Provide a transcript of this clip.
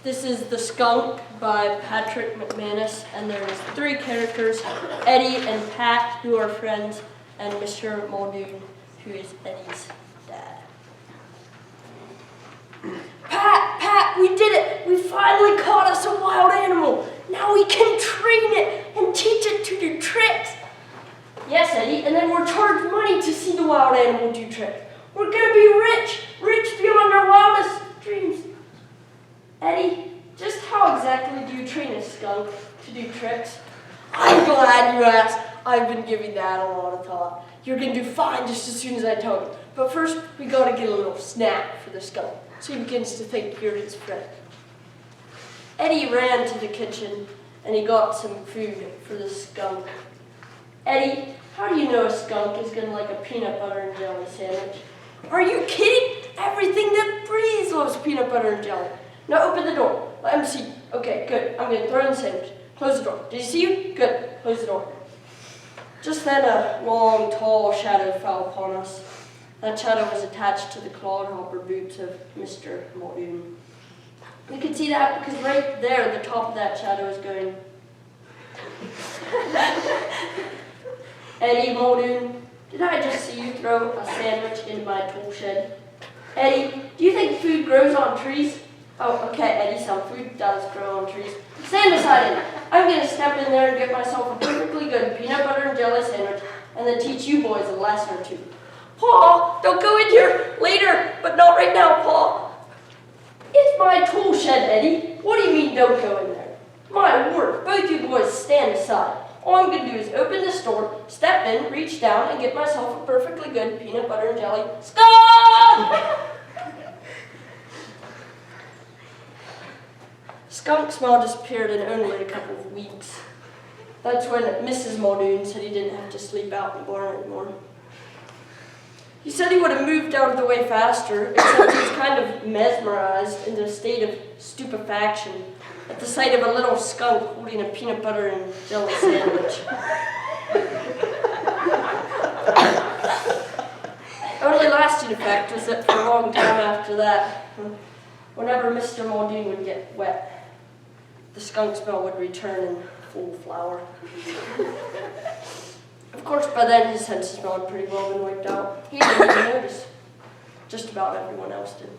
This is The Skunk by Patrick McManus, and there's 3 characters, Eddie and Pat, who are friends, and Mr. Muldoon, who is Eddie's dad. Pat, we did it! We finally caught us a wild animal! Now we can train it and teach it to do tricks! Yes, Eddie, and then we're charged money to see the wild animal do tricks. We're gonna be rich beyond our wildest dreams. Eddie, just how exactly do you train a skunk to do tricks? I'm glad you asked. I've been giving that a lot of thought. You're going to do fine just as soon as I tell you. But first, we got to get a little snack for the skunk so he begins to think you're his friend. Eddie ran to the kitchen and he got some food for the skunk. Eddie, how do you know a skunk is going to like a peanut butter and jelly sandwich? Are you kidding? Everything that breathes loves peanut butter and jelly. Now open the door. Let him see. Okay, good. I'm going to throw in the sandwich. Close the door. Did he see you? Good. Close the door. Just then a long, tall shadow fell upon us. That shadow was attached to the clodhopper boots of Mr. Muldoon. You can see that because right there, the top of that shadow is going. Eddie Muldoon, did I just see you throw a sandwich into my tool shed? Eddie, do you think food grows on trees? Oh, okay, Eddie, some food does grow on trees. Stand beside it. I'm going to step in there and get myself a perfectly good peanut butter and jelly sandwich and then teach you boys a lesson or two. Paul, don't go in here. Later, but not right now, Paul. It's my tool shed, Eddie. What do you mean don't go in there? My word, both you boys stand aside. All I'm going to do is open this door, step in, reach down, and get myself a perfectly good peanut butter and jelly skunk! Skunk smell disappeared in only a couple of weeks. That's when Mrs. Muldoon said he didn't have to sleep out in the barn anymore. He said he would have moved out of the way faster, except he was kind of mesmerized into a state of stupefaction at the sight of a little skunk holding a peanut butter and jelly sandwich. Only lasting effect was that for a long time after that, whenever Mr. Muldoon would get wet, the skunk smell would return in full flower. Of course, by then his sense of smell had pretty well been wiped out. He didn't even notice. Just about everyone else did.